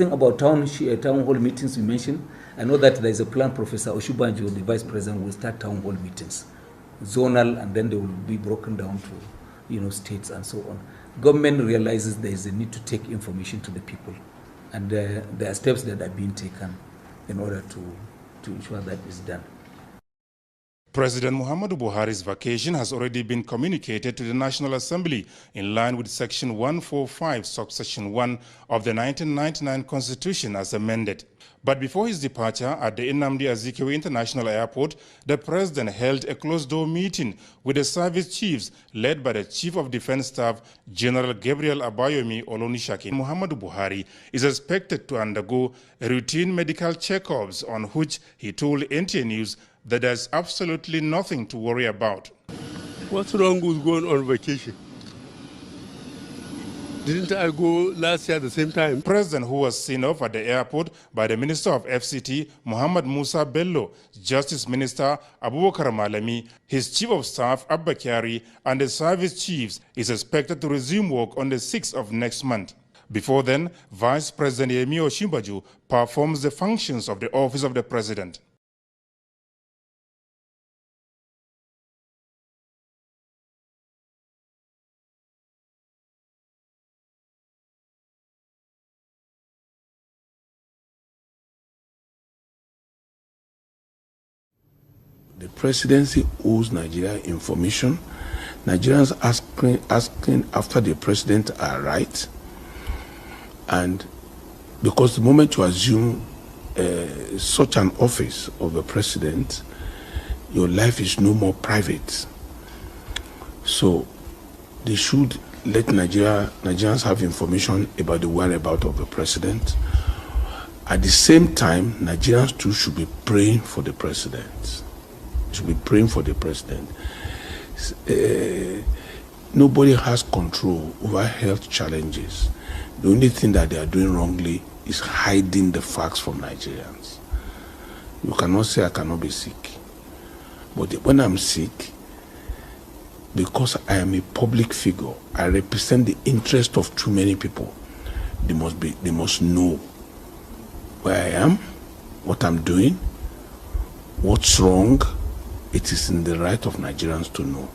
thing about town hall meetings you mentioned, I know that there is a plan. Professor Oshubanjo, the Vice President, will start town hall meetings, zonal, and then they will be broken down to, states and so on. Government realizes there is a need to take information to the people, and there are steps that are being taken in order to ensure that is done. President Muhammadu Buhari's vacation has already been communicated to the National Assembly in line with Section 145, subsection 1 of the 1999 Constitution as amended. But before his departure at the Nnamdi Azikiwe International Airport, the President held a closed-door meeting with the service chiefs led by the Chief of Defense Staff, General Gabriel Abayomi Olonishakin. Muhammadu Buhari is expected to undergo routine medical checkups, on which he told NTA News that there's absolutely nothing to worry about. What's wrong with going on vacation? Didn't I go last year at the same time? President, who was seen off at the airport by the Minister of FCT, Muhammad Musa Bello, Justice Minister Abubakar Malami, his Chief of Staff, Abba Kyari, and the service chiefs, is expected to resume work on the 6th of next month. Before then, Vice President Yemi Osinbajo performs the functions of the Office of the President. The presidency owes Nigeria information. Nigerians asking after the president are right. And because the moment you assume such an office of a president, your life is no more private. So they should let Nigerians have information about the whereabouts of the president. At the same time, Nigerians too should be praying for the president. Should be praying for the president. Nobody has control over health challenges. The only thing that they are doing wrongly is hiding the facts from Nigerians. You cannot say I cannot be sick. But when I'm sick, because I am a public figure, I represent the interest of too many people. They must know where I am, what I'm doing, what's wrong. It is in the right of Nigerians to know.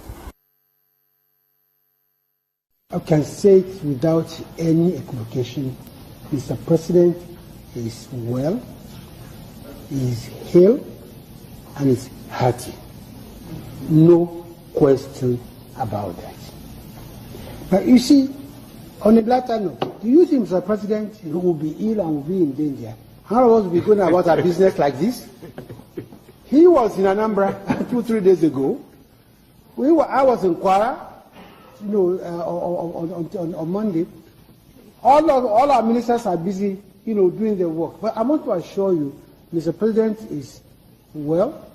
I can say it without any equivocation. Mr. President is well, is healed, and is healthy. No question about that. But you see, on a lighter note, do you think Mr. President will be ill and will be in danger? How of us will be going about our business like this? He was in Anambra 2-3 days ago. I was in Kwara, on Monday. All our ministers are busy, doing their work. But I want to assure you, Mr. President is well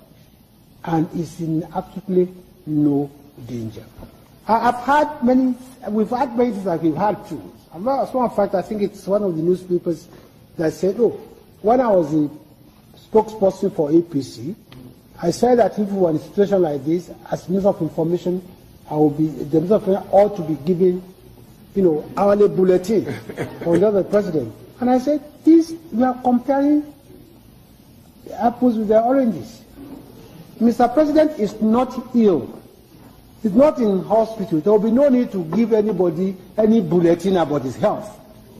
and is in absolutely no danger. We've had many things like we've had too. As a matter of fact, I think it's one of the newspapers that said, when I was a spokesperson for APC, I said that if we were in a situation like this, as Minister of Information, the Minister of Information ought to be giving, hourly bulletin on the President. And I said, we are comparing the apples with the oranges. Mr. President is not ill. He's not in hospital. There will be no need to give anybody any bulletin about his health.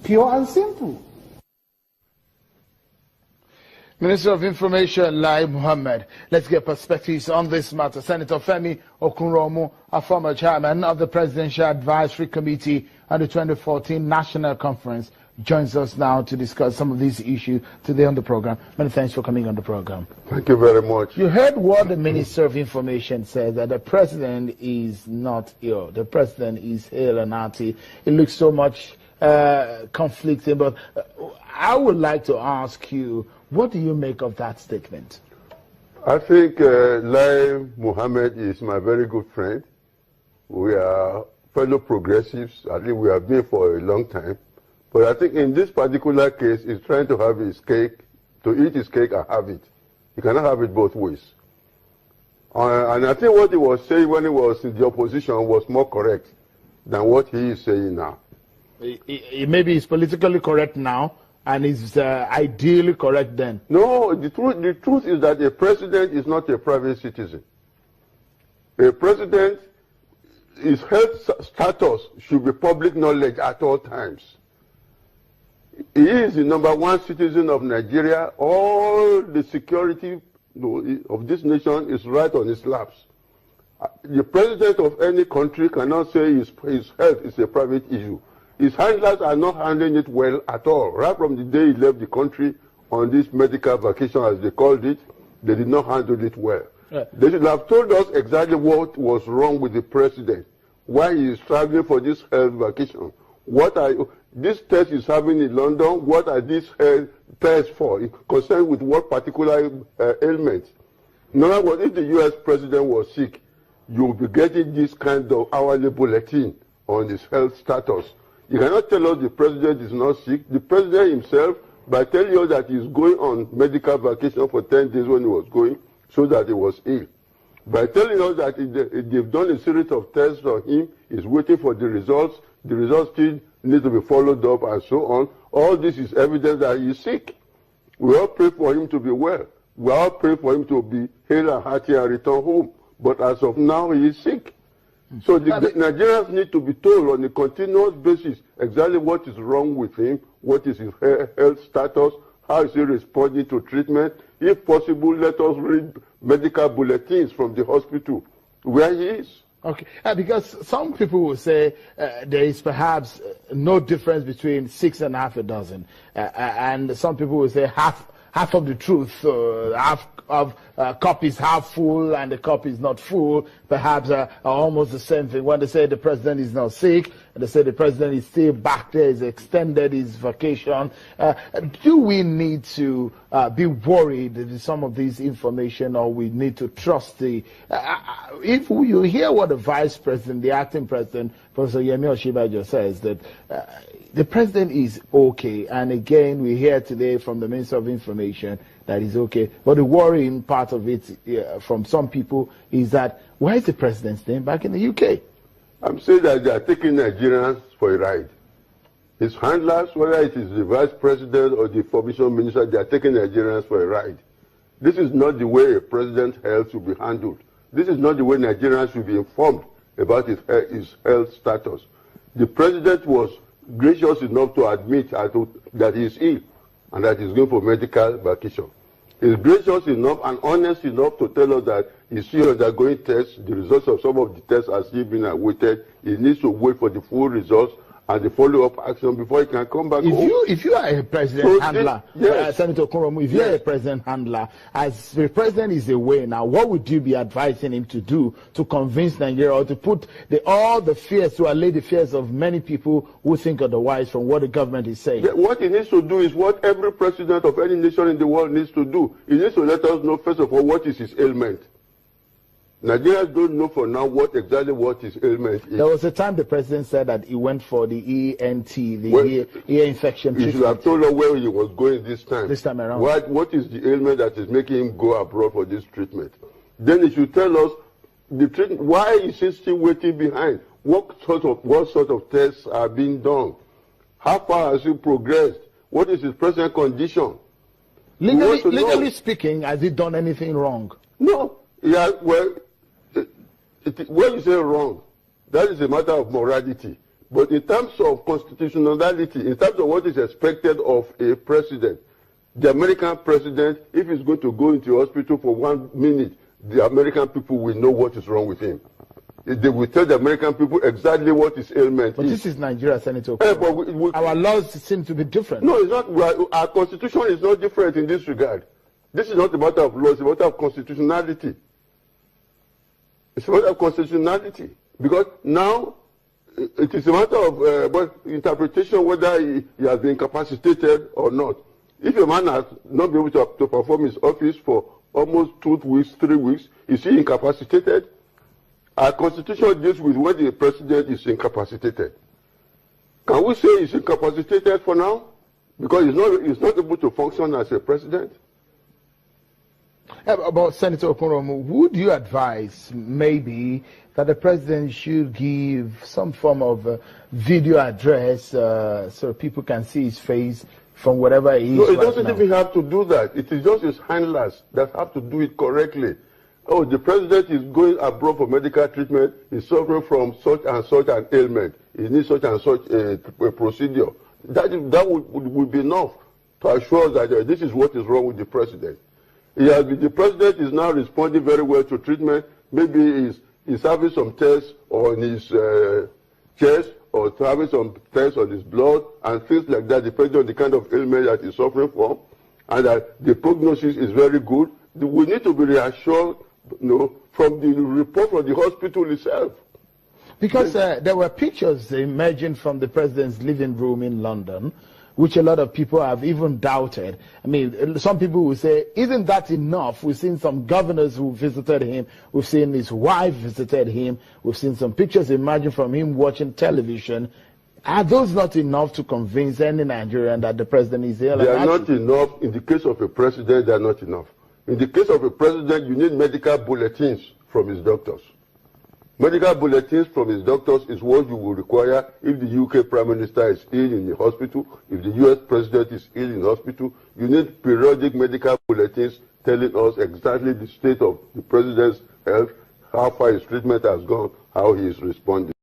Pure and simple. Minister of Information, Lai Mohammed. Let's get perspectives on this matter. Senator Femi Okunromo, a former chairman of the Presidential Advisory Committee on the 2014 National Conference, joins us now to discuss some of these issues today on the program. Many thanks for coming on the program. Thank you very much. You heard what the Minister of Information said, that the President is not ill. The President is ill and healthy. It looks so much conflicting, but I would like to ask you, what do you make of that statement? I think Lai Mohammed is my very good friend. We are fellow progressives. I think we have been for a long time. But I think in this particular case, he's trying to have his cake, to eat his cake and have it. He cannot have it both ways. And I think what he was saying when he was in the opposition was more correct than what he is saying now. Maybe he's politically correct now, and is ideally correct then? No, the truth is that a president is not a private citizen. A president, his health status should be public knowledge at all times. He is the #1 citizen of Nigeria. All the security of this nation is right on his laps. The president of any country cannot say his health is a private issue. His handlers are not handling it well at all. Right from the day he left the country on this medical vacation, as they called it, they did not handle it well. Yeah. They should have told us exactly what was wrong with the president, why he is traveling for this health vacation. What are this test is having in London? What are these tests for? Concerned with what particular ailment? In other words, if the U.S. president was sick, you will be getting this kind of hourly bulletin on his health status. You cannot tell us the president is not sick. The president himself, by telling us that he's going on medical vacation for 10 days when he was going, so that he was ill. By telling us that they've done a series of tests on him, he's waiting for the results still need to be followed up and so on. All this is evidence that he's sick. We all pray for him to be well. We all pray for him to be hale and hearty and return home. But as of now, he is sick. So the Nigerians need to be told on a continuous basis exactly what is wrong with him, what is his health status, how is he responding to treatment. If possible, let us read medical bulletins from the hospital where he is. Okay, because some people will say there is perhaps no difference between 6 and half a dozen, and some people will say half of the truth, half of cup is half full and the cup is not full, perhaps are almost the same thing. When they say the president is not sick, and they say the president is still back there, he's extended his vacation. Do we need to be worried with some of this information, or we need to trust the... if you hear what the vice president, the acting president, Professor Yemi Osinbajo says, that the president is okay, and again we hear today from the Minister of Information that he's okay, but the worrying part of it from some people is that why is the president staying back in the UK? I'm saying that they are taking Nigerians for a ride. His handlers, whether it is the vice president or the information minister, they are taking Nigerians for a ride. This is not the way a president's health should be handled. This is not the way Nigerians should be informed about his health status. The president was gracious enough to admit that he is ill and that he is going for medical vacation. He is gracious enough and honest enough to tell us that he's still undergoing tests. The results of some of the tests are still being awaited. He needs to wait for the full results and the follow-up action before he can come back home. If you are a president handler, yes. Senator Okoromo, if you are a president handler, as the president is away now, what would you be advising him to do to convince Nigeria, or to put all the fears, to allay the fears of many people who think otherwise from what the government is saying? What he needs to do is what every president of any nation in the world needs to do. He needs to let us know, first of all, what is his ailment. Nigerians don't know for now exactly what his ailment is. There was a time the president said that he went for the ENT, ear infection treatment. He should have told us where he was going this time. This time around. What is the ailment that is making him go abroad for this treatment? Then he should tell us the treatment. Why is he still waiting behind? What sort of tests are being done? How far has he progressed? What is his present condition? Legally speaking, has he done anything wrong? No. Yeah, well, when you say wrong, that is a matter of morality. But in terms of constitutionality, in terms of what is expected of a president, the American president, if he's going to go into hospital for 1 minute, the American people will know what is wrong with him. They will tell the American people exactly what his ailment is. But this is Nigeria, Senator. But our laws seem to be different. No, it's not. Our constitution is not different in this regard. This is not a matter of law, it's a matter of constitutionality. It's a matter of constitutionality. Because now, it is a matter of interpretation whether he has been incapacitated or not. If a man has not been able to perform his office for almost 2 weeks, 3 weeks, is he incapacitated? Our constitution deals with when the president is incapacitated. Can we say he's incapacitated for now? Because he's not able to function as a president? About Senator Okoromo, would you advise maybe that the president should give some form of video address so people can see his face from whatever he is. No, it right doesn't now. even have to do that. It is just his handlers that have to do it correctly. Oh, the president is going abroad for medical treatment. He's suffering from such and such an ailment. He needs such and such a procedure. That would be enough to assure us that this is what is wrong with the president. The president is now responding very well to treatment. Maybe he's having some tests on his chest, or having some tests on his blood, and things like that, depending on the kind of ailment that he's suffering from, and that the prognosis is very good. We need to be reassured, from the report from the hospital itself. Because there were pictures emerging from the president's living room in London, which a lot of people have even doubted. I mean, some people will say, isn't that enough? We've seen some governors who visited him. We've seen his wife visited him. We've seen some pictures emerging from him watching television. Are those not enough to convince any Nigerian that the president is ill? They are not enough. In the case of a president, they are not enough. In the case of a president, you need medical bulletins from his doctors. Medical bulletins from his doctors is what you will require if the UK Prime Minister is ill in the hospital, if the US President is ill in the hospital. You need periodic medical bulletins telling us exactly the state of the President's health, how far his treatment has gone, how he is responding.